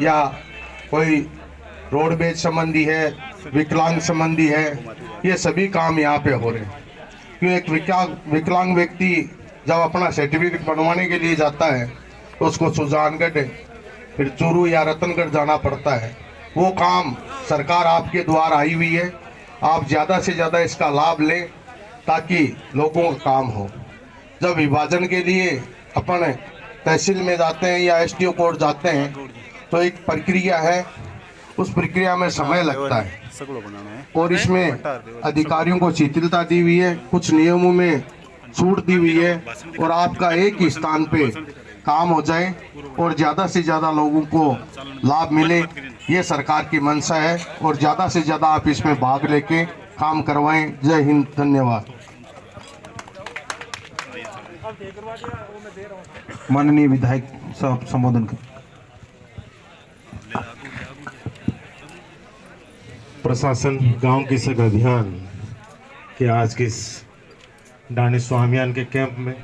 या कोई रोडवेज संबंधी है, विकलांग संबंधी है, ये सभी काम यहाँ पे हो रहे हैं। क्यों एक विकलांग व्यक्ति जब अपना सर्टिफिकेट बनवाने के लिए जाता है तो उसको सुजानगढ़ फिर चूरू या रतनगढ़ जाना पड़ता है। वो काम सरकार आपके द्वार आई हुई है, आप ज़्यादा से ज़्यादा इसका लाभ लें ताकि लोगों का काम हो। जब विभाजन के लिए अपन तहसील में जाते हैं या एसडीओ कोर्ट जाते हैं तो एक प्रक्रिया है, उस प्रक्रिया में समय लगता है और इसमें अधिकारियों को शिथिलता दी हुई है, कुछ नियमों में छूट दी हुई है और आपका एक ही स्थान पे काम हो जाए और ज़्यादा से ज़्यादा लोगों को लाभ मिले, ये सरकार की मंशा है और ज़्यादा से ज़्यादा आप इसमें भाग लेके काम करवाएं। जय हिंद, धन्यवाद। माननीय विधायक साहब संबोधन कर। प्रशासन गांव की सग अभियान के आज के इस डानी स्वामियान के कैंप में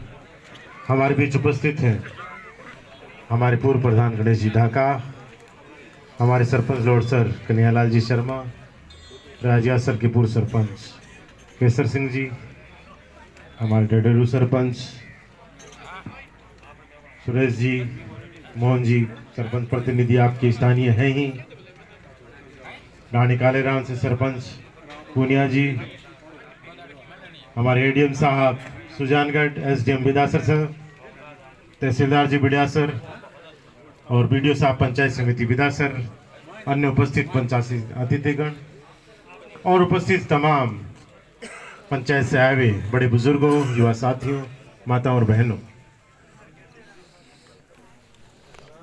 हमारे बीच उपस्थित हैं हमारे पूर्व प्रधान गणेश जी ढाका, हमारे सरपंच लॉर्ड सर कन्हैयालाल जी शर्मा, राजिया सर के पूर्व सरपंच केसर सिंह जी, हमारे डेडेरू सरपंच सुरेश जी, मोहन जी, सरपंच प्रतिनिधि आपके स्थानीय हैं ही, रानी कालेराम से सरपंच पूनिया जी, हमारे एडीएम साहब सुजानगढ़, एसडीएम बिदासर सर, तहसीलदार जी बिडियासर और बीडीओ साहब पंचायत समिति बिदासर, अन्य उपस्थित पंचायती अतिथिगण और उपस्थित तमाम पंचायत से आए हुए बड़े बुजुर्गों, युवा साथियों, माताओं और बहनों,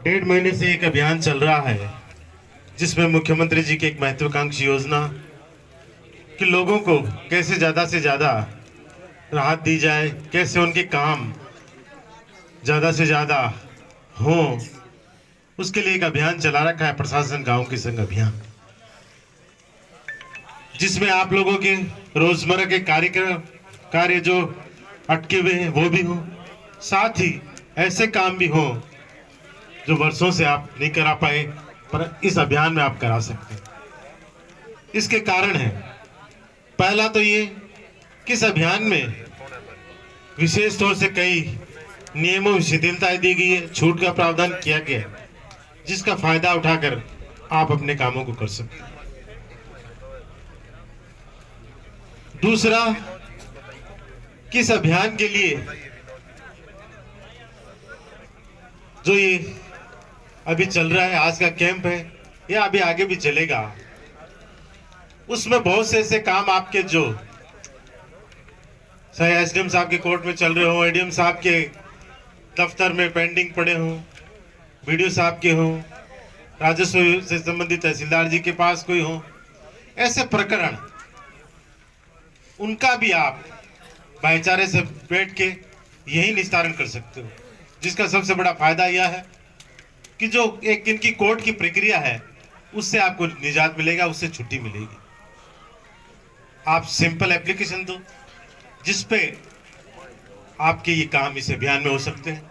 1.5 महीने से एक अभियान चल रहा है जिसमें मुख्यमंत्री जी की एक महत्वाकांक्षी योजना कि लोगों को कैसे ज़्यादा से ज़्यादा राहत दी जाए, कैसे उनके काम ज़्यादा से ज़्यादा हों, उसके लिए एक अभियान चला रखा है प्रशासन गांव की संग अभियान, जिसमें आप लोगों के रोजमर्रा के कार्य जो अटके हुए हैं वो भी हो, साथ ही ऐसे काम भी हो जो वर्षों से आप नहीं करा पाए पर इस अभियान में आप करा सकते हैं। इसके कारण है, पहला तो ये कि इस अभियान में विशेष तौर से कई नियमों में शिथिलता दी गई है, छूट का प्रावधान किया गया है, जिसका फायदा उठाकर आप अपने कामों को कर सकते हैं। दूसरा, किस अभियान के लिए जो ये अभी चल रहा है, आज का कैंप है, या अभी आगे भी चलेगा, उसमें बहुत से ऐसे काम आपके जो चाहे एसडीएम साहब के कोर्ट में चल रहे हो, एडीएम साहब के दफ्तर में पेंडिंग पड़े हों, बीडीओ साहब के हों, राजस्व से संबंधित तहसीलदार जी के पास कोई हो, ऐसे प्रकरण, उनका भी आप भाईचारे से बैठ के यही निस्तारण कर सकते हो, जिसका सबसे बड़ा फायदा यह है कि जो एक दिन की कोर्ट की प्रक्रिया है उससे आपको निजात मिलेगा, उससे छुट्टी मिलेगी। आप सिंपल एप्लीकेशन दो जिसपे आपके ये काम इस अभियान में हो सकते हैं,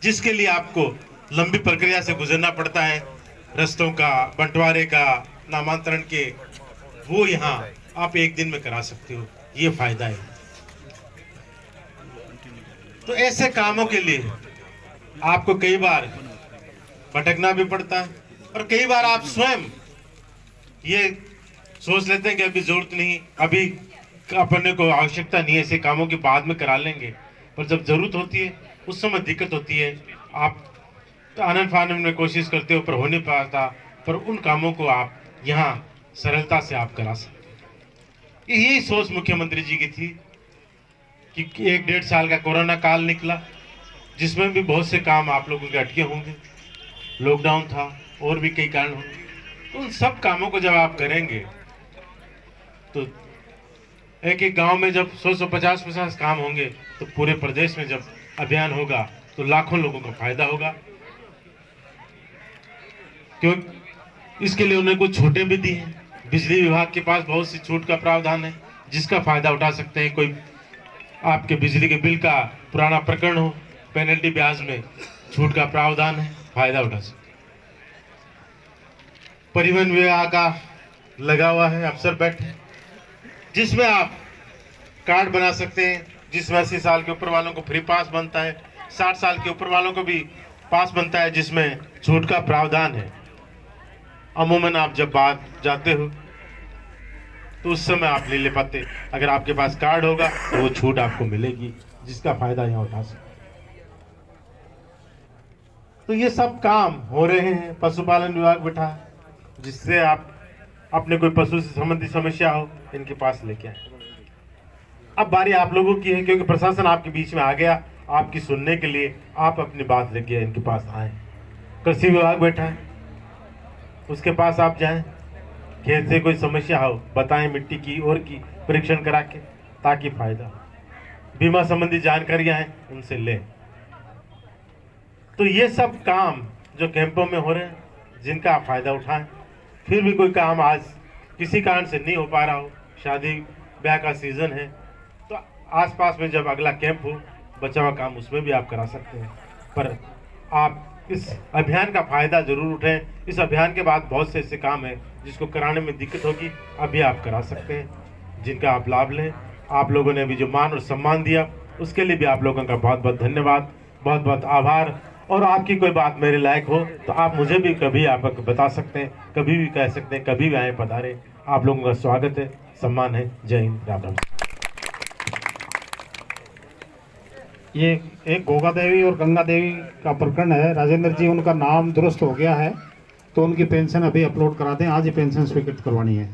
जिसके लिए आपको लंबी प्रक्रिया से गुजरना पड़ता है, रस्तों का, बंटवारे का, नामांतरण के, वो यहाँ आप एक दिन में करा सकते हो, ये फायदा है। तो ऐसे कामों के लिए आपको कई बार भटकना भी पड़ता है और कई बार आप स्वयं ये सोच लेते हैं कि अभी जरूरत नहीं, अभी अपने को आवश्यकता नहीं है, ऐसे कामों की बाद में करा लेंगे, पर जब जरूरत होती है उस समय दिक्कत होती है, आप आनन फानन में कोशिश करते हो पर हो नहीं पाता, पर उन कामों को आप यहाँ सरलता से आप करा सकते हैं। यही सोच मुख्यमंत्री जी की थी कि 1-1.5 साल का कोरोना काल निकला, जिसमें भी बहुत से काम आप लोगों के अटके होंगे, लॉकडाउन था और भी कई कारण होंगे, तो उन सब कामों को जब आप करेंगे तो एक एक गांव में जब 100-150 काम होंगे, तो पूरे प्रदेश में जब अभियान होगा तो लाखों लोगों को फायदा होगा। क्यों? इसके लिए उन्हें कुछ छूटें भी दी हैं, बिजली विभाग के पास बहुत सी छूट का प्रावधान है जिसका फायदा उठा सकते हैं। कोई आपके बिजली के बिल का पुराना प्रकरण हो, पेनल्टी ब्याज में छूट का प्रावधान है, फायदा उठा सकते हैं। परिवहन विभाग का लगा हुआ है, अफसर बैठे, जिसमें आप कार्ड बना सकते हैं, जिसमें 80 साल के ऊपर वालों को फ्री पास बनता है, 60 साल के ऊपर वालों को भी पास बनता है, जिसमें छूट का प्रावधान है। अमूमन आप जब बाहर जाते हो तो उस समय आप ले पाते, अगर आपके पास कार्ड होगा तो वो छूट आपको मिलेगी, जिसका फायदा यहाँ उठा सकते। तो ये सब काम हो रहे हैं, पशुपालन विभाग बैठा, जिससे आप अपने कोई पशु से संबंधित समस्या हो इनके पास लेके आए। अब बारी आप लोगों की है, क्योंकि प्रशासन आपके बीच में आ गया आपकी सुनने के लिए, आप अपनी बात लेके इनके पास आए। कृषि विभाग बैठा है, उसके पास आप जाएं, खेत से कोई समस्या हो बताएं, मिट्टी की और की परीक्षण करा के, ताकि फायदा हो। बीमा संबंधी जानकारियां हैं उनसे लें। तो ये सब काम जो कैंपों में हो रहे हैं, जिनका आप फायदा उठाएं। फिर भी कोई काम आज किसी कारण से नहीं हो पा रहा हो, शादी ब्याह का सीजन है, तो आसपास में जब अगला कैंप हो, बचा हुआ काम उसमें भी आप करा सकते हैं। पर आप इस अभियान का फायदा जरूर उठें। इस अभियान के बाद बहुत से ऐसे काम हैं जिसको कराने में दिक्कत होगी, अभी आप करा सकते हैं, जिनका आप लाभ लें। आप लोगों ने भी जो मान और सम्मान दिया, उसके लिए भी आप लोगों का बहुत बहुत धन्यवाद, बहुत बहुत आभार। और आपकी कोई बात मेरे लायक हो तो आप मुझे भी कभी आप बता सकते हैं, कभी भी कह सकते हैं, कभी भी आए पधारे। आप लोगों का स्वागत है, सम्मान है। जय हिंद, राम राम। ये एक गोगा देवी और गंगा देवी का प्रकरण है। राजेंद्र जी, उनका नाम दुरुस्त हो गया है, तो उनकी पेंशन अभी अपलोड करा दें। आज ही पेंशन स्वीकृत करवानी है।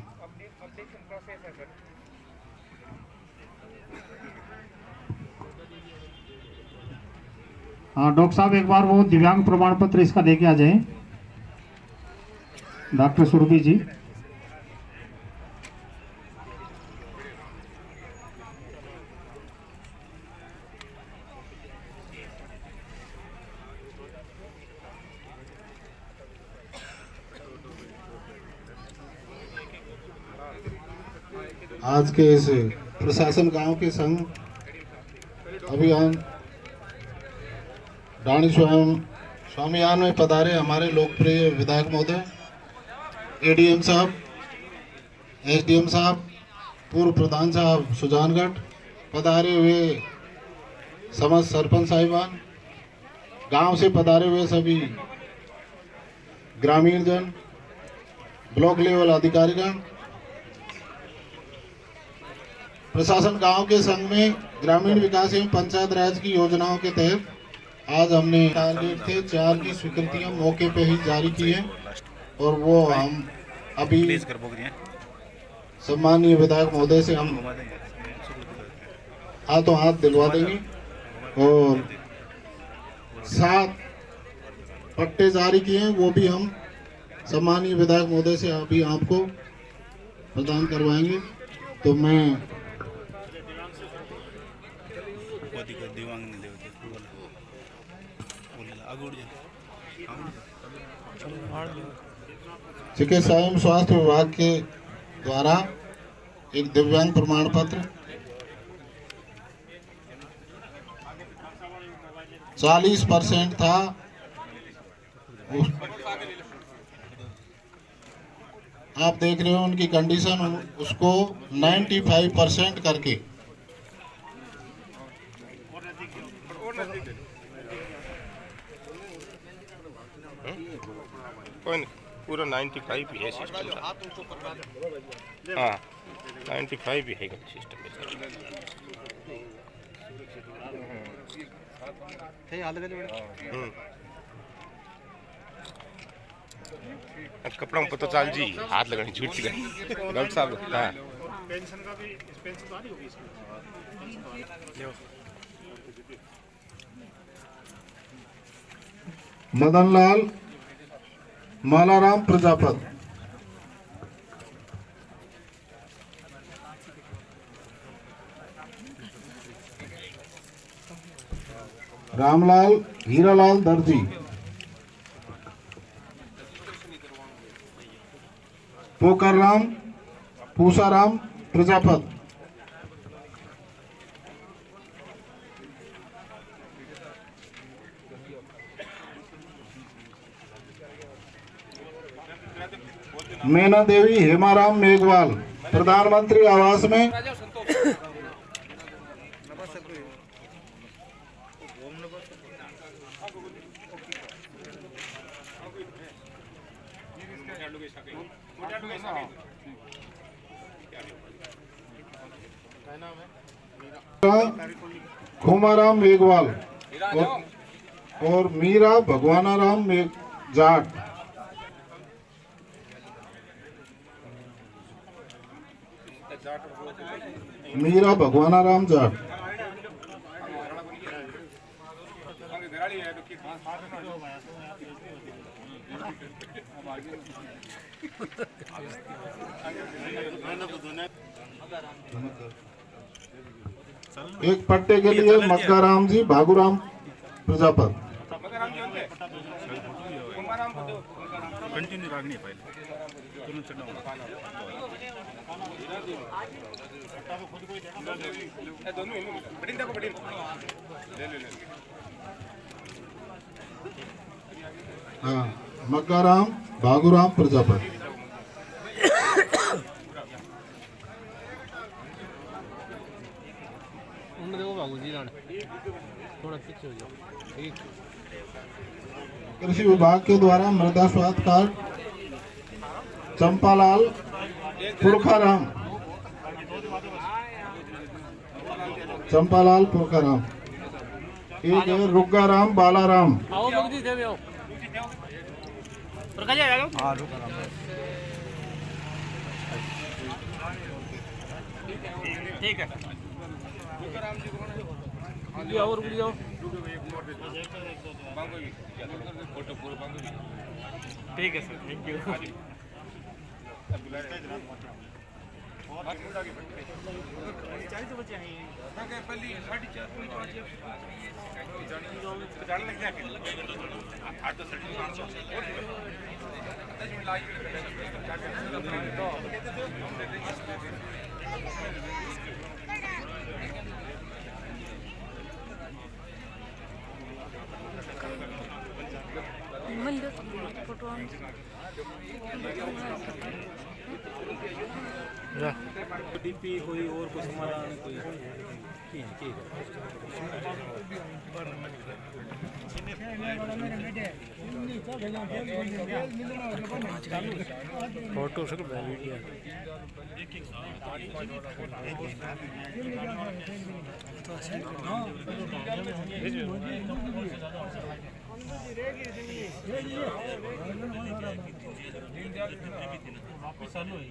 हाँ डॉक्टर साहब, एक बार वो दिव्यांग प्रमाण पत्र इसका लेके आ जाएं, डॉक्टर सुरभि जी। आज के इस प्रशासन गांव के संघ अभियान डाणी स्वामियान में पधारे हमारे लोकप्रिय विधायक महोदय, एडीएम साहब, एसडीएम साहब, पूर्व प्रधान साहब सुजानगढ़, पधारे हुए समस्त सरपंच साहिबान, गांव से पधारे हुए सभी ग्रामीण जन, ब्लॉक लेवल अधिकारीगण। प्रशासन गांव के संघ में ग्रामीण विकास एवं पंचायत राज की योजनाओं के तहत आज हमने टारगेट थे 4 की स्वीकृतियां मौके पे ही जारी की है, और वो हम अभी सम्मानीय विधायक महोदय से हम हाथों हाथ दिलवा देंगे। और 7 पट्टे जारी किए हैं, वो भी हम सम्मानीय विधायक महोदय से अभी आपको प्रदान करवाएंगे। तो मैं चिकित्सा एवं स्वास्थ्य विभाग के द्वारा एक दिव्यांग प्रमाण पत्र 40% था, आप देख रहे हो उनकी कंडीशन, उसको 95% करके कोई नहीं, पूरा 95 ही है सिस्टम। हाँ 95 ही है सिस्टम। कपड़ा में पता चल जी, हाथ लगानी छूट सी गई डॉक्टर साहब। हाँ पेंशन का भी, पेंशन तो आ रही होगी इसमें। मदनलाल मालाराम प्रजापत, रामलाल हीरालाल दर्जी, पोकरराम पूसाराम प्रजापत, मैना देवी हेमाराम मेघवाल प्रधानमंत्री आवास में खोमाराम मेघवाल और मीरा भगवानाराम जाट। मीरा भगवानाराम जाट। एक पट्टे के लिए मक्काराम जी भागुराम प्रजापत। कंटिन्यू रागनी है पहले हाँ, मक्काराम भागुराम प्रजापत। कृषि विभाग के द्वारा मृदा स्वास्थ्य कार्ड चंपालाल पुरखाराम। चंपालाल पुरखाराम। एक है रुग्गाराम बालाराम। ठीक है और ठीक है सर, थैंक यू। डीपी कोई और कुछ समाधान कोई फोटो सर वीडियो वापस चालू है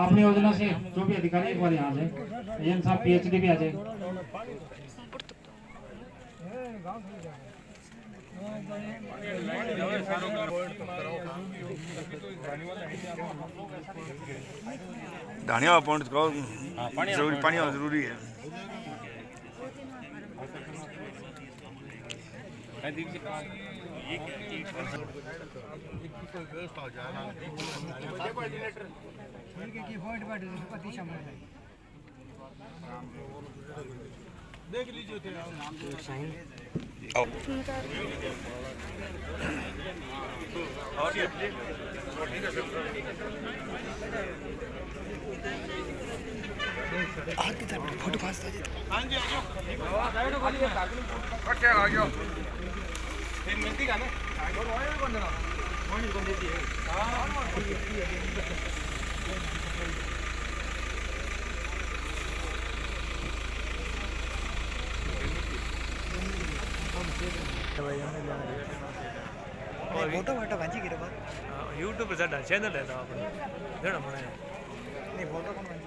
अपनी योजना से जो भी अधिकारी एक बार यहाँ आ जाए, एम साहब PhD भी आ जाए। धानिया पॉइंट का जरूरी पानी जरूरी है। देख लीजिए आगे तक फोटो पास था। हाँ जी आ गया मिलती का ना फोटो वाटो वांची गिरे बात यूट्यूब पे साडा चैनल है ना अपना जड़ा मने नहीं फोटो कौन वांची